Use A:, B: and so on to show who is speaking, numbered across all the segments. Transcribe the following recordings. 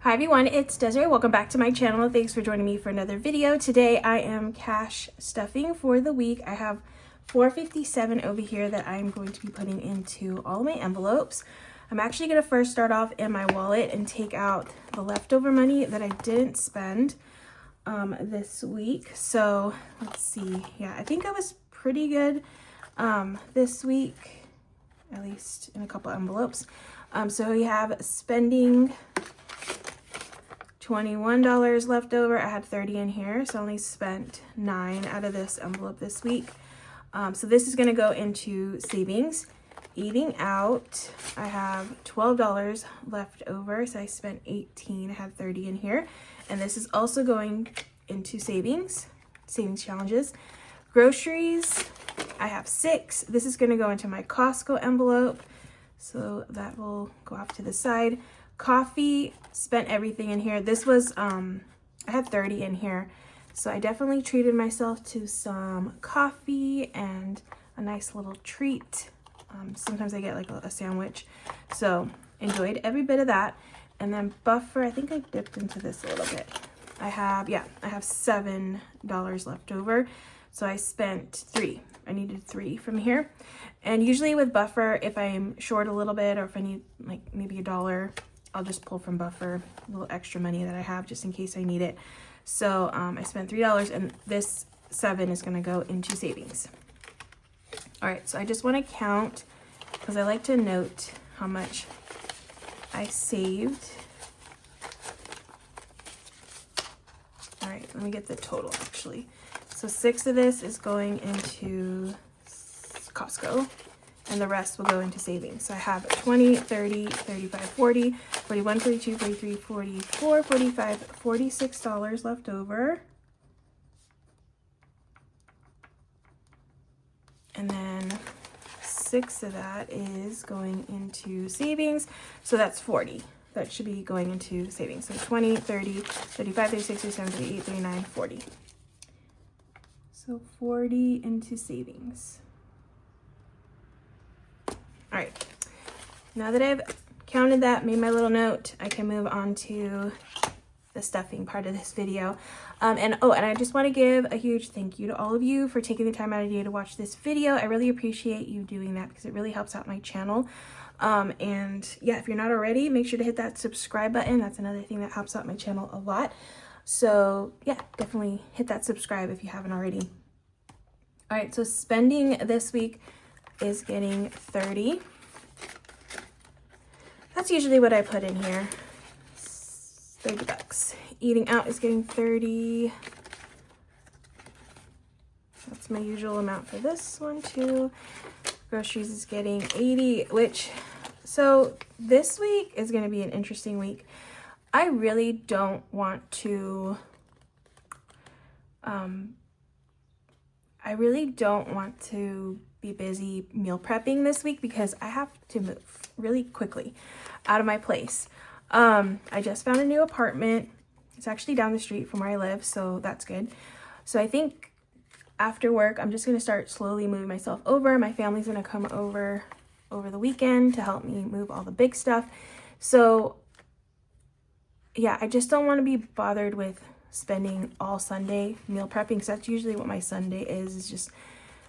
A: Hi everyone, it's Desiree. Welcome back to my channel. Thanks for joining me for another video. Today I am cash stuffing for the week. I have $4.57 over here that I'm going to be putting into all my envelopes. I'm actually going to first start off in my wallet and take out the leftover money that I didn't spend this week. So let's see. Yeah, I think I was pretty good this week, at least in a couple envelopes. So we have spending $21 left over. I had 30 in here, so I only spent 9 out of this envelope this week. So this is going to go into savings. Eating out, I have $12 left over, so I spent 18. I had 30 in here, and this is also going into savings challenges. Groceries, I have 6. This is going to go into my Costco envelope, so that will go off to the side. Coffee, spent everything in here. This was I had 30 in here, so I definitely treated myself to some coffee and a nice little treat. Sometimes I get like a sandwich, so enjoyed every bit of that. And then buffer, I think I dipped into this a little bit. I have $7 left over, so I spent 3. I needed 3 from here. And usually with buffer, if I'm short a little bit or if I need like maybe $1, I'll just pull from buffer, a little extra money that I have just in case I need it. So I spent $3, and this 7 is going to go into savings. All right, so I just want to count because I like to note how much I saved. All right, let me get the total actually. So 6 of this is going into Costco, and the rest will go into savings. So I have 20, 30, 35, 40, 41, 42, 43, 44, 45, $46 left over. And then 6 of that is going into savings. So that's 40. That should be going into savings. So 20, 30, 35, 36, 37, 38, 39, 40. So 40 into savings. All right, now that I've counted that, made my little note, I can move on to the stuffing part of this video. And I just want to give a huge thank you to all of you for taking the time out of your day to watch this video. I really appreciate you doing that because it really helps out my channel. And yeah, if you're not already, make sure to hit that subscribe button. That's another thing that helps out my channel a lot. So yeah, definitely hit that subscribe if you haven't already. All right, so spending this week is getting 30. That's usually what I put in here. $30. Eating out is getting 30. That's my usual amount for this one too. Groceries is getting 80, so this week is going to be an interesting week. I really don't want to be busy meal prepping this week because I have to move really quickly out of my place. I just found a new apartment. It's actually down the street from where I live, so that's good. So I think after work, I'm just going to start slowly moving myself over. My family's going to come over the weekend to help me move all the big stuff. So yeah, I just don't want to be bothered with spending all Sunday meal prepping, because that's usually what my Sunday is just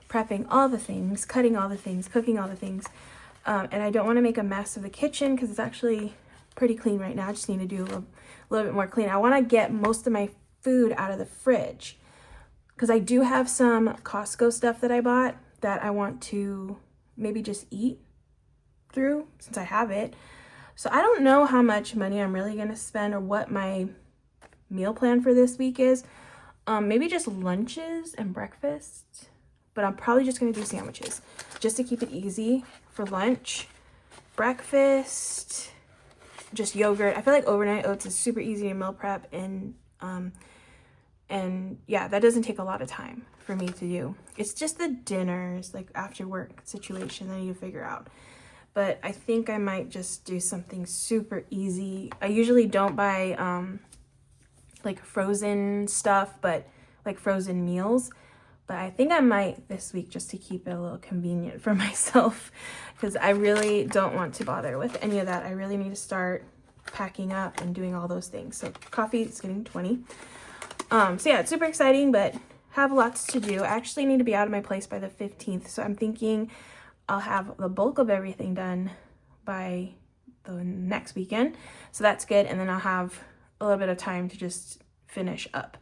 A: prepping all the things, cutting all the things, cooking all the things. And I don't want to make a mess of the kitchen because it's actually pretty clean right now. I just need to do a little bit more clean. I want to get most of my food out of the fridge because I do have some Costco stuff that I bought that I want to maybe just eat through since I have it. So I don't know how much money I'm really going to spend or what my meal plan for this week is. Maybe just lunches and breakfast. But I'm probably just going to do sandwiches just to keep it easy for lunch. Breakfast, just yogurt. I feel like overnight oats is super easy to meal prep, and yeah, that doesn't take a lot of time for me to do. It's just the dinners, like after work situation that I need to figure out. But I think I might just do something super easy. I usually don't buy like frozen stuff, but like frozen meals. But I think I might this week just to keep it a little convenient for myself because I really don't want to bother with any of that. I really need to start packing up and doing all those things. So coffee is getting 20. So yeah, it's super exciting, but have lots to do. I actually need to be out of my place by the 15th. So I'm thinking I'll have the bulk of everything done by the next weekend. So that's good. And then I'll have a little bit of time to just finish up.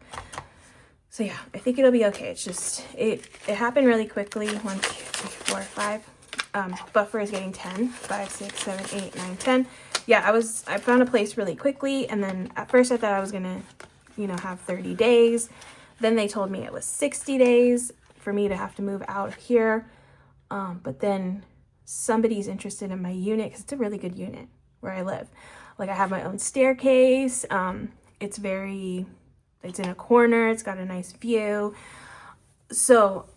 A: So yeah, I think it'll be okay. It's just, it happened really quickly. 1, 2, 3, 4, 5. Buffer is getting 10, 5, 6, 7, 8, 9, 10. Yeah, I found a place really quickly. And then at first I thought I was gonna, you know, have 30 days. Then they told me it was 60 days for me to have to move out of here. But then somebody's interested in my unit because it's a really good unit where I live. Like I have my own staircase. It's in a corner. It's got a nice view. So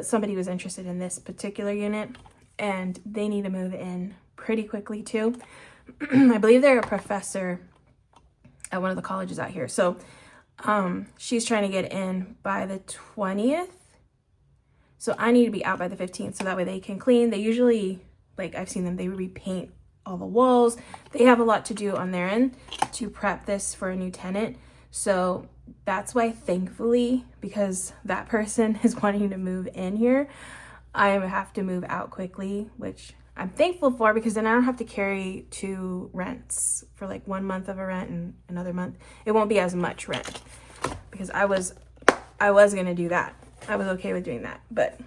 A: somebody was interested in this particular unit and they need to move in pretty quickly too. I believe they're a professor at one of the colleges out here. So she's trying to get in by the 20th. So I need to be out by the 15th so that way they can clean. They usually, like I've seen them, they repaint all the walls. They have a lot to do on their end to prep this for a new tenant. So that's why, thankfully, because that person is wanting to move in here, I have to move out quickly, which I'm thankful for because then I don't have to carry 2 rents for like 1 month of a rent and another month. It won't be as much rent because I was going to do that. I was okay with doing that, but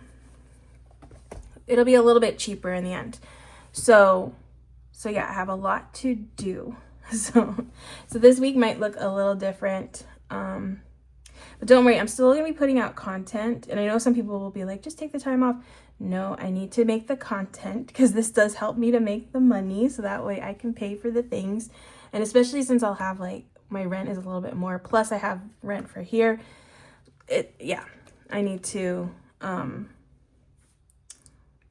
A: it'll be a little bit cheaper in the end. So yeah, I have a lot to do. So this week might look a little different. But don't worry, I'm still gonna be putting out content. And I know some people will be like, just take the time off. No, I need to make the content because this does help me to make the money. So that way I can pay for the things. And especially since I'll have like, my rent is a little bit more. Plus I have rent for here. I need to, I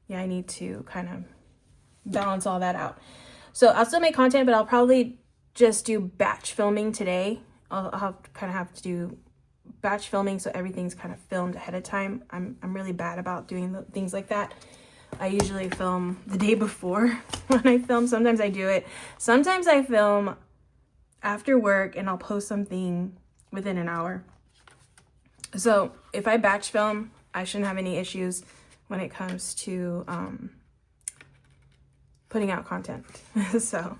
A: need to kind of balance all that out. So I'll still make content, but I'll probably just do batch filming today. I'll kind of have to do batch filming so everything's kind of filmed ahead of time. I'm really bad about doing things like that. I usually film the day before when I film. Sometimes I do it. Sometimes I film after work and I'll post something within an hour. So if I batch film, I shouldn't have any issues when it comes to putting out content. So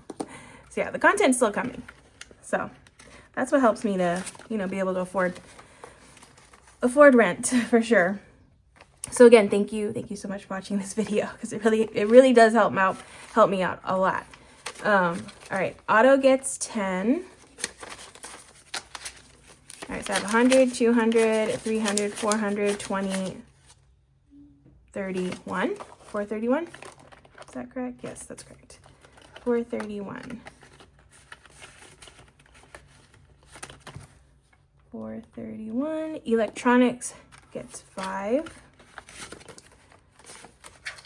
A: yeah, the content's still coming. So that's what helps me to, you know, be able to afford rent for sure. So again, thank you so much for watching this video because it really does help me out a lot. All right, Otto gets 10. All right, so I have 100, 200, 300, 400, 20, 31, 431. Is that correct? Yes, that's correct. 431. 431. Electronics gets 5.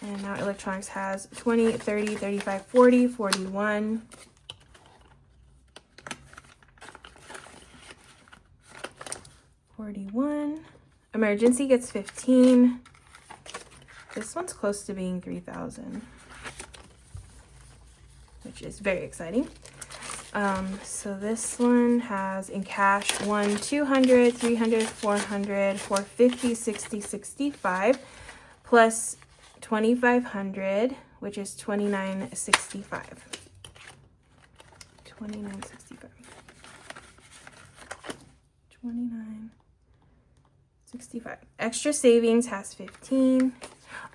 A: And now electronics has 20, 30, 35, 40, 41. 41. Emergency gets 15. This one's close to being 3,000, which is very exciting. So this one has in cash 1, 200, 300, 400, 450, 60, 65, plus 2,500, which is 29.65. 29.65. 29.65. Extra savings has 15.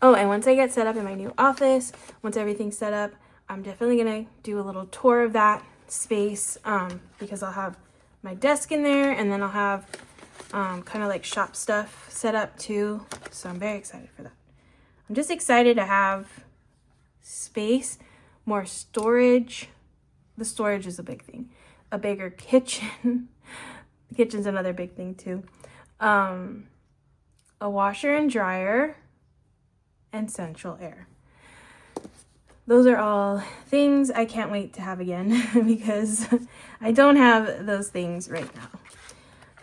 A: Oh, and once I get set up in my new office, once everything's set up, I'm definitely gonna do a little tour of that space because I'll have my desk in there and then I'll have kind of like shop stuff set up too. So I'm very excited for that. I'm just excited to have space, more storage. The storage is a big thing. A bigger kitchen. The kitchen's another big thing too. A washer and dryer and central air. Those are all things I can't wait to have again because I don't have those things right now.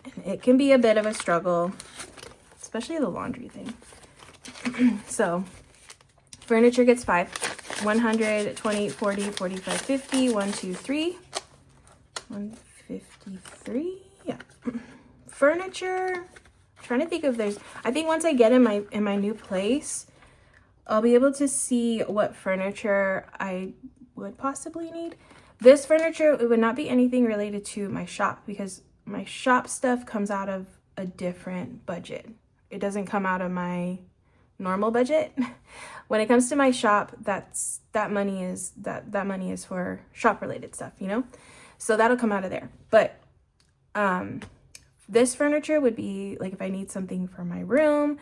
A: And it can be a bit of a struggle, especially the laundry thing. So furniture gets 5. 100, 20, 40, 45, 50, 1, 2, 3. 153, yeah. Furniture, trying to think if there's, I think once I get in my new place, I'll be able to see what furniture I would possibly need. This furniture, it would not be anything related to my shop because my shop stuff comes out of a different budget. It doesn't come out of my normal budget. When it comes to my shop, that money is for shop related stuff, you know? So that'll come out of there. But this furniture would be like if I need something for my room,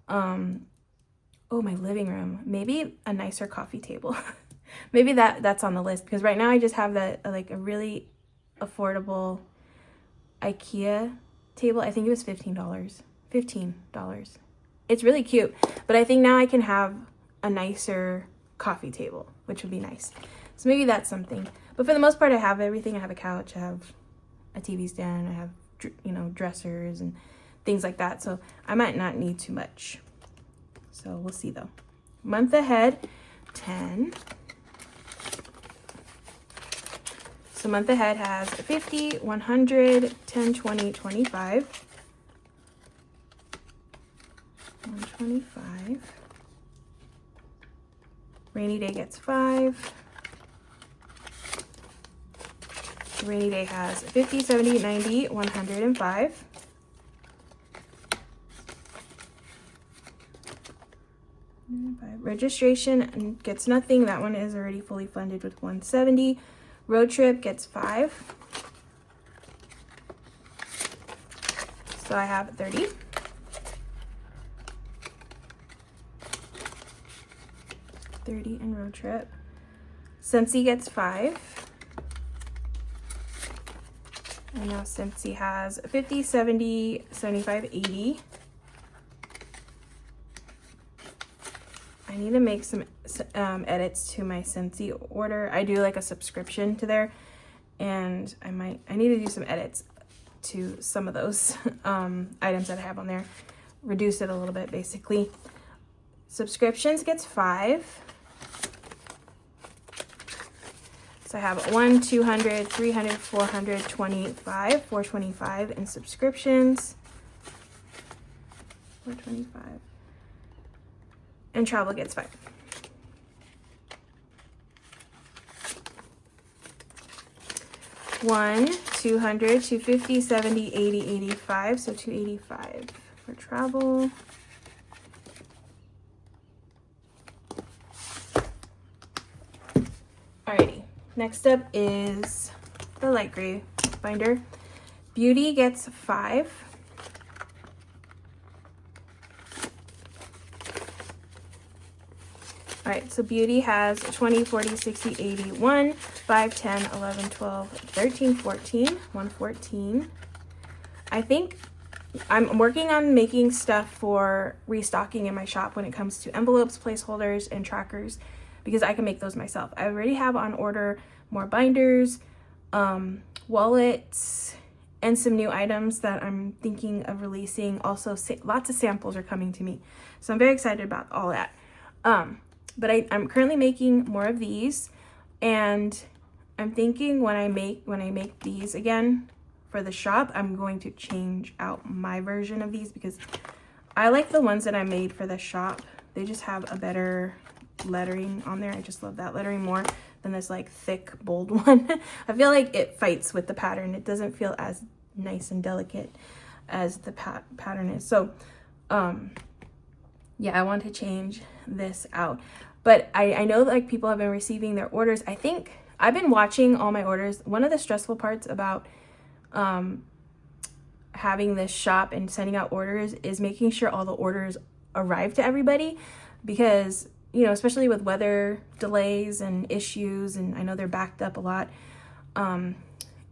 A: oh, my living room, maybe a nicer coffee table. Maybe that's on the list because right now I just have that like a really affordable IKEA table. I think it was $15. It's really cute, but I think now I can have a nicer coffee table, which would be nice. So maybe that's something. But for the most part, I have everything. I have a couch, I have a TV stand, I have, you know, dressers and things like that. So I might not need too much. So we'll see though. Month ahead, 10. So month ahead has 50, 100, 10, 20, 25. 125. Rainy day gets 5. Rainy day has 50, 70, 90, 105. Registration gets nothing. That one is already fully funded with 170. Road trip gets 5. So I have 30. In road trip. Scentsy gets 5. And now Scentsy has 50, 70, 75, 80. I need to make some edits to my Scentsy order. I do like a subscription to there, and I need to do some edits to some of those items that I have on there. Reduce it a little bit, basically. Subscriptions gets 5. So I have 1, 200, 300, 400, 25, 425 in subscriptions. 425. And travel gets 5. One, 200, 250, 70, 80, 85. So 285 for travel. Alrighty. Next up is the light gray binder. Beauty gets 5. All right, so Beauty has 20, 40, 60, 80, 1, 5, 10, 11, 12, 13, 14, 114. I think I'm working on making stuff for restocking in my shop when it comes to envelopes, placeholders, and trackers, because I can make those myself. I already have on order more binders, wallets, and some new items that I'm thinking of releasing. Also, lots of samples are coming to me. So I'm very excited about all that. But I'm currently making more of these, and I'm thinking when I make these again for the shop, I'm going to change out my version of these because I like the ones that I made for the shop. They just have a better lettering on there. I just love that lettering more than this like thick bold one. I feel like it fights with the pattern. It doesn't feel as nice and delicate as the pattern is. So yeah, I want to change this out. But I know that like people have been receiving their orders. I think I've been watching all my orders. One of the stressful parts about having this shop and sending out orders is making sure all the orders arrive to everybody, because you know, especially with weather delays and issues, and I know they're backed up a lot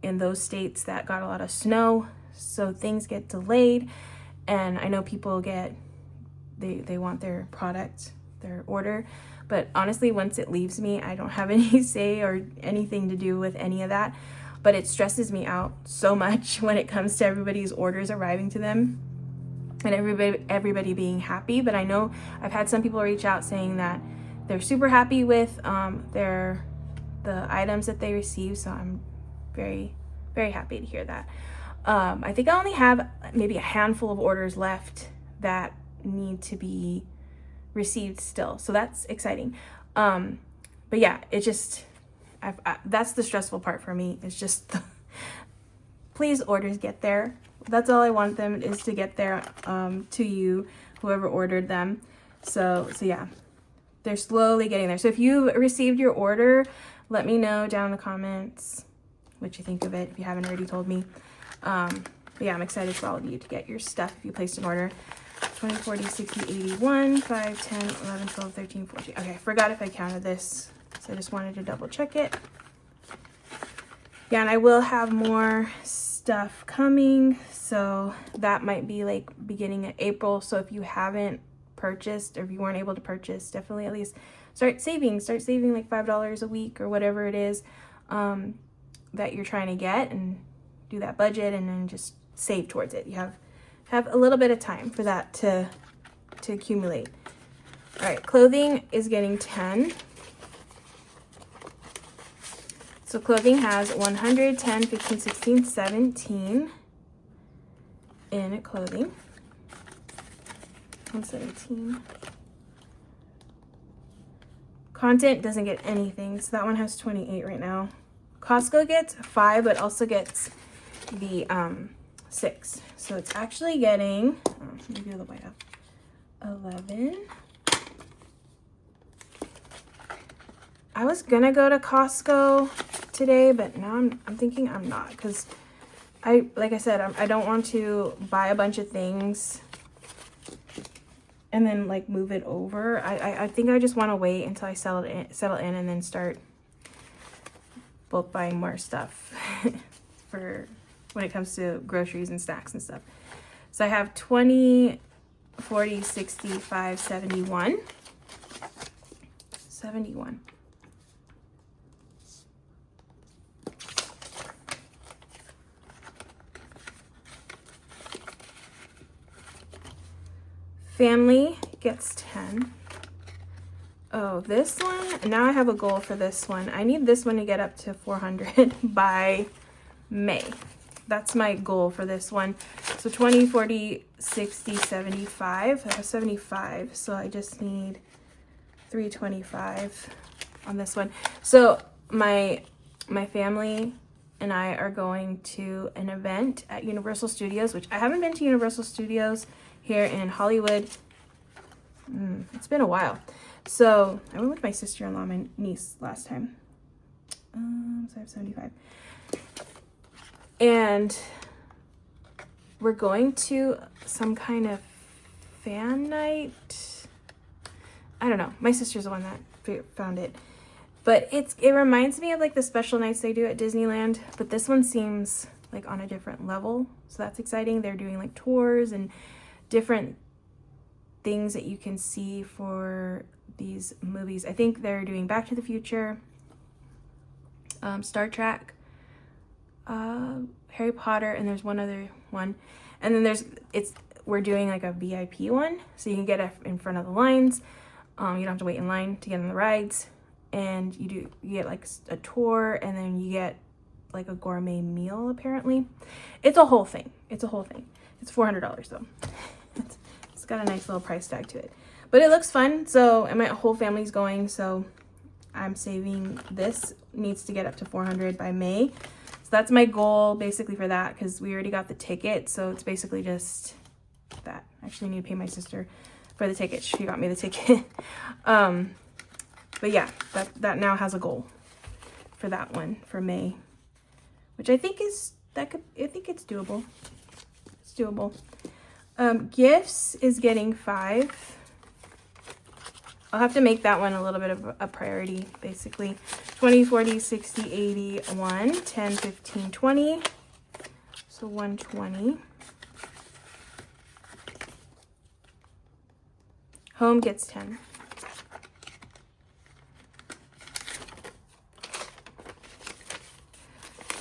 A: in those states that got a lot of snow, so things get delayed, and I know people get they want their product, their order, but honestly once it leaves me, I don't have any say or anything to do with any of that. But it stresses me out so much when it comes to everybody's orders arriving to them and everybody being happy. But I know I've had some people reach out saying that they're super happy with the items that they receive, so I'm very, very happy to hear that. I think I only have maybe a handful of orders left that need to be received still, so that's exciting. But yeah, it just, that's the stressful part for me. It's just, please orders get there. That's all I want them, is to get there to you, whoever ordered them. So yeah, they're slowly getting there. So if you received your order, let me know down in the comments what you think of it, if you haven't already told me. But yeah, I'm excited for all of you to get your stuff if you placed an order. 20, 40, 60, 81, 5, 10, 11, 12, 13, 14. Okay, I forgot if I counted this, so I just wanted to double check it. Yeah, and I will have more stuff coming, so that might be like beginning of April. So if you haven't purchased, or if you weren't able to purchase, definitely at least start saving like $5 a week or whatever it is that you're trying to get, and do that budget, and then just save towards it. You have a little bit of time for that to accumulate. All right, clothing is getting 10. So clothing has 100, 10, 15, 16, 17 in clothing. 117. Content doesn't get anything, so that one has 28 right now. Costco gets 5, but also gets the 6. So it's actually getting, let me do the white up, 11. I was gonna go to Costco today, but now I'm thinking I'm not, because like I said, I don't want to buy a bunch of things and then like move it over. I think I just want to wait until I settle in and then start bulk buying more stuff for when it comes to groceries and snacks and stuff. So I have 20, 40, 65, 71. 71. Family gets 10. Oh, this one, now I have a goal for this one. I need this one to get up to 400 by May. That's my goal for this one. So 20, 40, 60, 75. I have 75, so I just need 325 on this one. So my family and I are going to an event at Universal Studios, which I haven't been to Universal Studios here in Hollywood. It's been a while. So I went with my sister-in-law, my niece, last time. So I have 75. And we're going to some kind of fan night. I don't know. My sister's the one that found it. But it reminds me of like the special nights they do at Disneyland. But this one seems like on a different level. So that's exciting. They're doing like tours and different things that you can see for these movies. I think they're doing Back to the Future, Star Trek, Harry Potter, and there's one other one. And then we're doing like a VIP one, so you can get in front of the lines. You don't have to wait in line to get on the rides, and you get like a tour, and then you get like a gourmet meal. Apparently, it's a whole thing. It's $400 though. It's got a nice little price tag to it, but it looks fun. So, and my whole family's going, so I'm saving. This needs to get up to 400 by May. So that's my goal basically for that, because we already got the ticket. So it's basically just that. Actually, I need to pay my sister for the ticket. She got me the ticket. But yeah, that now has a goal for that one for May, which I think I think it's doable. It's doable. Gifts is getting 5. I'll have to make that one a little bit of a priority, basically. 20, 40, 60, 80, 1, 10, 15, 20. So 120. Home gets 10.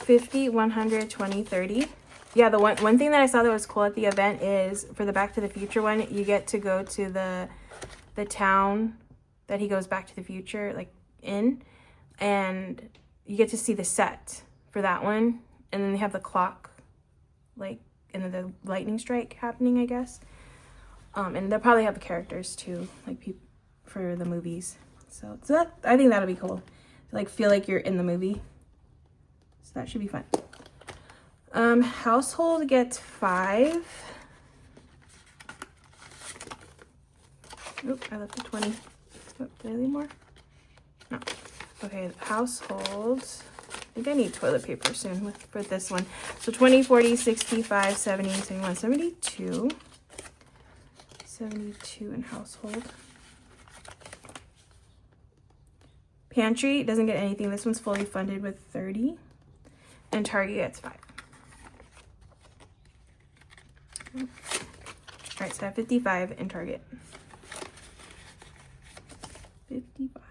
A: $50, 100, 20, 30. Yeah, the one thing that I saw that was cool at the event is for the Back to the Future one, you get to go to the town that he goes back to the future, like in, and you get to see the set for that one. And then they have the clock, like, and then the lightning strike happening, I guess. And they'll probably have the characters too, like for the movies. So that, I think that'll be cool. To, like, feel like you're in the movie. So that should be fun. Household gets 5. Oop, I left a 20. Oh, did I leave more? No. Okay, household. I think I need toilet paper soon for this one. So 20, 40, 65, 70, 71, 72. 72 in household. Pantry doesn't get anything. This one's fully funded with 30. And Target gets 5. All right, so I have 55 in Target. 55.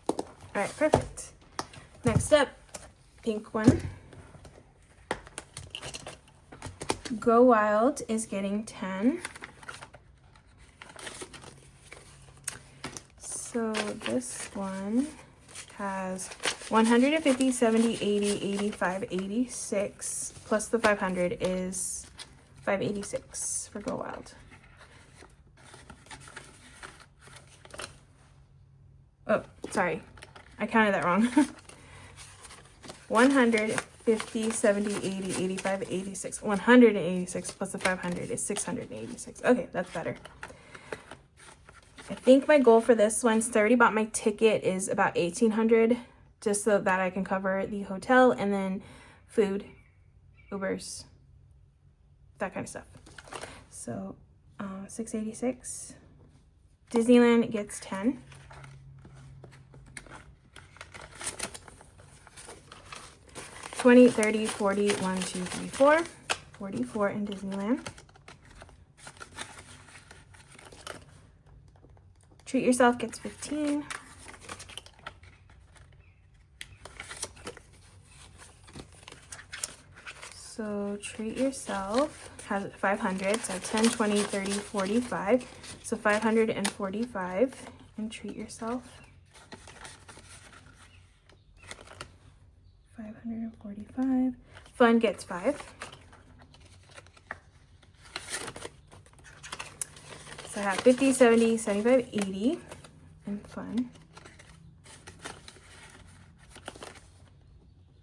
A: All right, perfect. Next up, pink one. Go Wild is getting 10. So this one has 150, 70, 80, 85, 86, plus the 500 is 586 for Go Wild. Oh, sorry. I counted that wrong. 150, 70, 80, 85, 86. 186 plus the 500 is 686. Okay, that's better. I think my goal for this one, since I already bought my ticket, is about 1,800, just so that I can cover the hotel and then food, Ubers, that kind of stuff. So 686. Disneyland gets 10. $20, $30, $40, $1, $2, $3, $4. $44 in Disneyland. Treat Yourself gets 15. So Treat Yourself has 500, so 10, 20, 30, 45. So 545 in Treat Yourself. 545. Fun gets 5. So I have 50, 70, 75, 80 in Fun.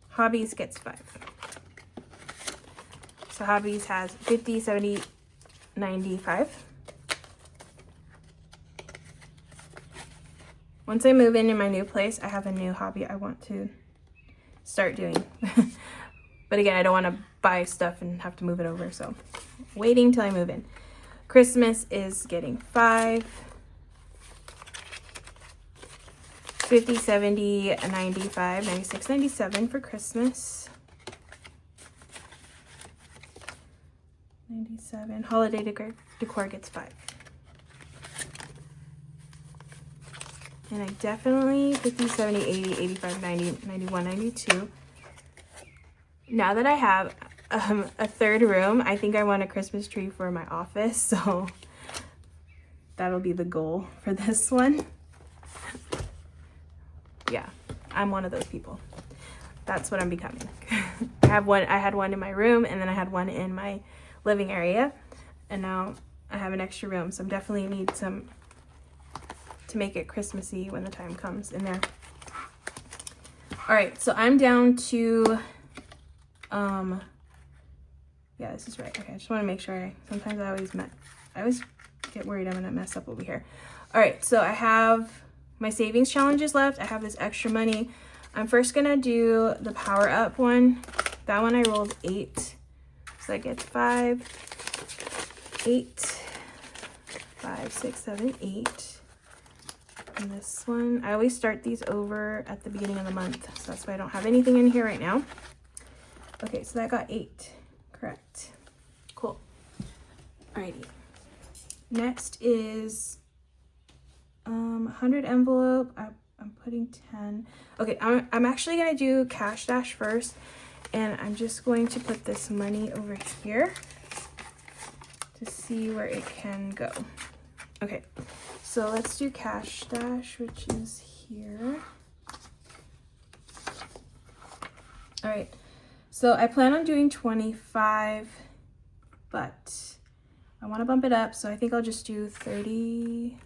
A: Hobbies gets 5. So Hobbies has 50, 70, 95. Once I move in my new place, I have a new hobby I want to start doing. But again, I don't want to buy stuff and have to move it over, so waiting till I move in. Christmas is getting 5. 50, 70, 95, 96, 97 for Christmas. 97. Holiday decor gets 5. And I definitely 50, 70, 80, 85, 90, 91, 92. Now that I have a third room, I think I want a Christmas tree for my office, so that'll be the goal for this one. Yeah, I'm one of those people. That's what I'm becoming. I had one in my room, and then I had one in my living area, and now I have an extra room, so I definitely need some to make it Christmassy when the time comes in there. All right, so I'm down to yeah, this is right. Okay, I just want to make sure. Sometimes I always get worried I'm gonna mess up over here. All right, so I have my savings challenges left. I have this extra money. I'm first gonna do the power up one. That one I rolled 8, so I get 5, 8, 5, 6, 7, 8. And this one, I always start these over at the beginning of the month, so that's why I don't have anything in here right now. Okay, so that got 8. Correct. Cool. Alrighty. Next is 100 envelope. I'm putting 10. Okay, I'm actually gonna do Cash Dash first, and I'm just going to put this money over here to see where it can go. Okay, So let's do cash stash, which is here. All right, so I plan on doing 25, but I want to bump it up, so I think I'll just do 30.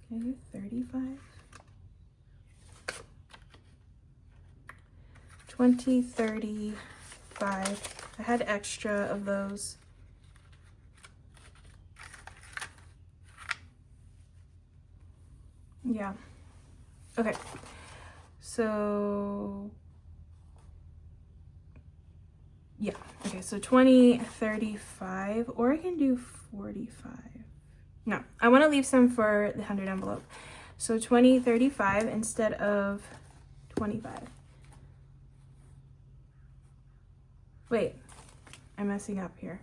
A: Can I do 35? 20, 35. I had extra of those. Yeah. Okay. So yeah. Okay, so 20, 35, or I can do 45. No, I want to leave some for the 100 envelope. So 20, 35 instead of 25. Wait, I'm messing up here.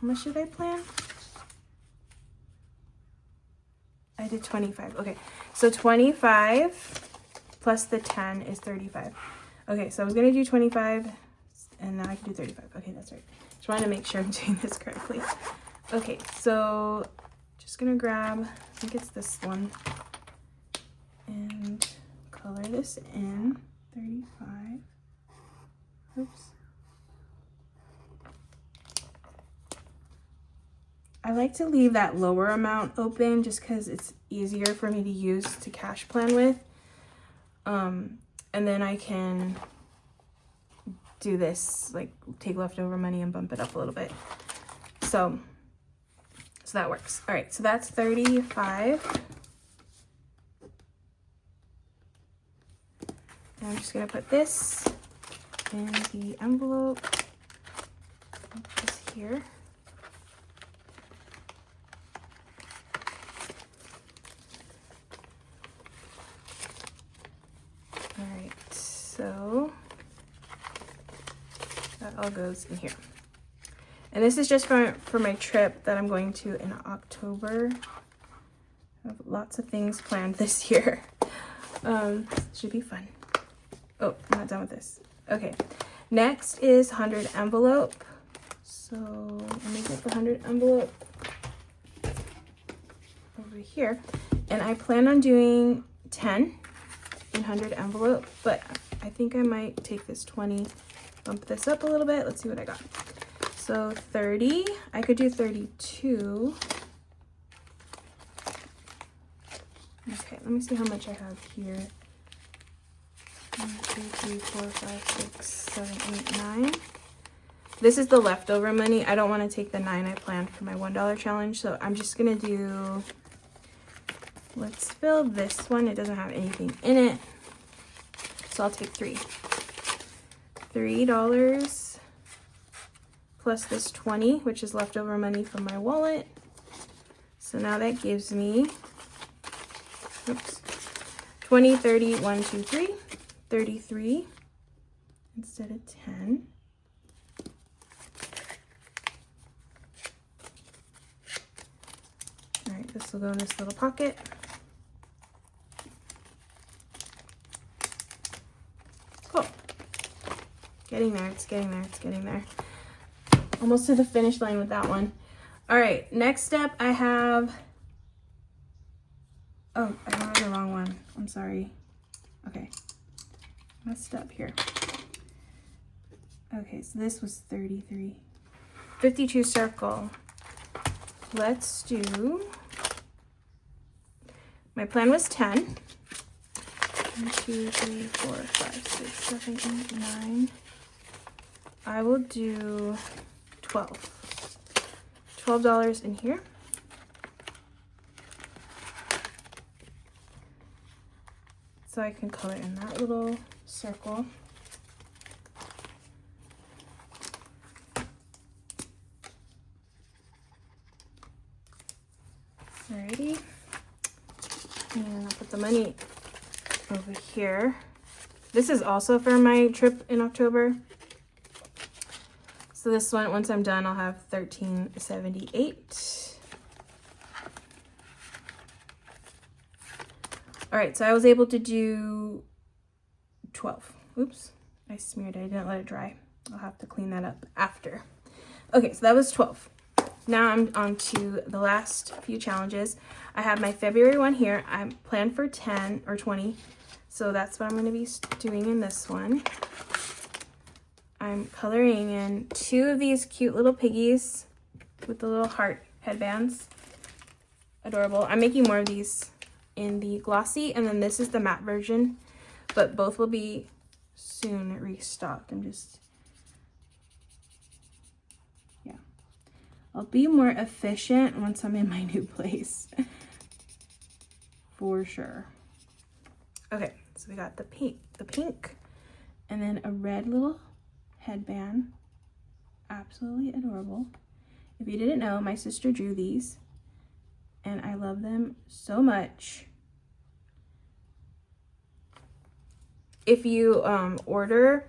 A: How much did I plan? I did 25. Okay, so 25 plus the 10 is 35. Okay, so I was gonna do 25 and now I can do 35. Okay, that's right. Just wanted to make sure I'm doing this correctly. Okay, so just gonna grab, I think it's this one, and color this in 35. Oops. I like to leave that lower amount open just because it's easier for me to use to cash plan with. And then I can do this, like take leftover money and bump it up a little bit. So that works. All right, so that's 35. And I'm just gonna put this in the envelope. Put this here. All right, so that all goes in here. And this is just for my trip that I'm going to in October. I have lots of things planned this year. Should be fun. Oh, I'm not done with this. Okay, next is 100 envelope. So let me get the 100 envelope over here. And I plan on doing 10 in 100 envelope, but I think I might take this 20, bump this up a little bit. Let's see what I got. So 30, I could do 32. Okay, let me see how much I have here. 1, 2, 3, 4, 5, 6, 7, 8, 9. This is the leftover money. I don't want to take the 9 I planned for my $1 challenge, so I'm just gonna do, let's fill this one. It doesn't have anything in it, so I'll take 3. $3 plus this 20, which is leftover money from my wallet. So now that gives me, oops, 20, 30, 1, 2, 3, 33 instead of 10. All right, this will go in this little pocket. Cool. Getting there, it's getting there, it's getting there. Almost to the finish line with that one. All right, next step I have, oh, I have the wrong one. I'm sorry. Okay, messed up here. Okay, so this was 33. 52 circle. Let's do, my plan was 10. 1, 2, 3, 4, 5, 6, 7, 8, 9. I will do 12. $12 in here. So I can color in that little circle. Alrighty. And I'll put the money over here. This is also for my trip in October. So this one, once I'm done, I'll have $13.78. All right, so I was able to do 12. Oops, I smeared it. I didn't let it dry. I'll have to clean that up after. Okay, so that was 12. now I'm on to the last few challenges. I have my February one here. I'm planned for 10 or 20. So that's what I'm going to be doing in this one. I'm coloring in 2 of these cute little piggies with the little heart headbands. Adorable. I'm making more of these in the glossy, and then this is the matte version, but both will be soon restocked. I'll be more efficient once I'm in my new place. For sure. Okay, so we got the pink, and then a red little headband. Absolutely adorable. If you didn't know, my sister drew these, and I love them so much. If you order,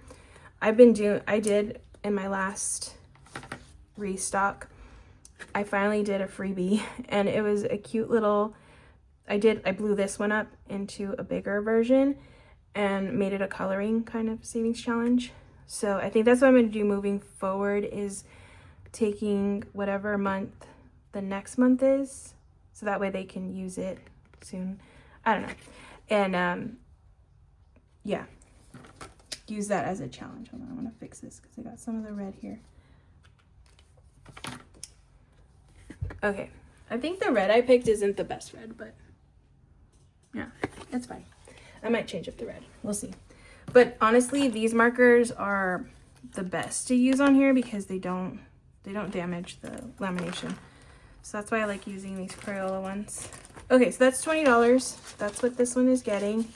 A: I did in my last restock, I finally did a freebie, and it was a cute little, I blew this one up into a bigger version and made it a coloring kind of savings challenge. So I think that's what I'm going to do moving forward, is taking whatever month the next month is, so that way they can use it soon. I don't know. And yeah, use that as a challenge. Hold on, I want to fix this because I got some of the red here. Okay, I think the red I picked isn't the best red, but yeah, it's fine. I might change up the red. We'll see. But honestly, these markers are the best to use on here because they don't damage the lamination. So that's why I like using these Crayola ones. Okay, so that's $20. That's what this one is getting.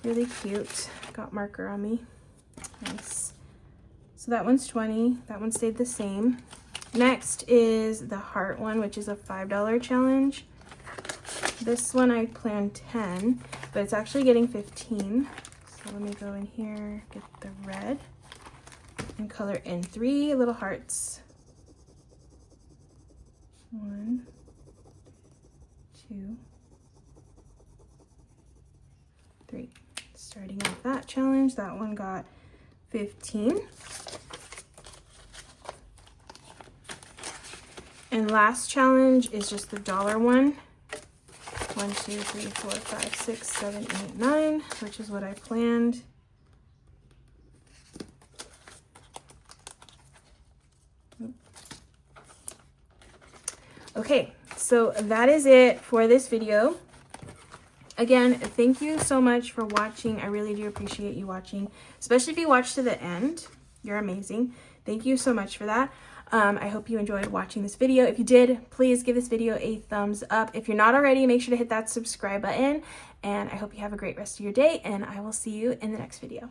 A: Really cute. Got marker on me. Nice. So that one's 20. That one stayed the same. Next is the heart one, which is a $5 challenge. This one I planned 10, but it's actually getting 15. So let me go in here, get the red, and color in 3 little hearts. 1, 2, 3. Starting off that challenge, that one got 15. And last challenge is just the dollar one. 1, 2, 3, 4, 5, 6, 7, 8, 9, which is what I planned. Okay, so that is it for this video. Again, thank you so much for watching. I really do appreciate you watching, especially if you watched to the end. You're amazing. Thank you so much for that. I hope you enjoyed watching this video. If you did, please give this video a thumbs up. If you're not already, make sure to hit that subscribe button. And I hope you have a great rest of your day, and I will see you in the next video.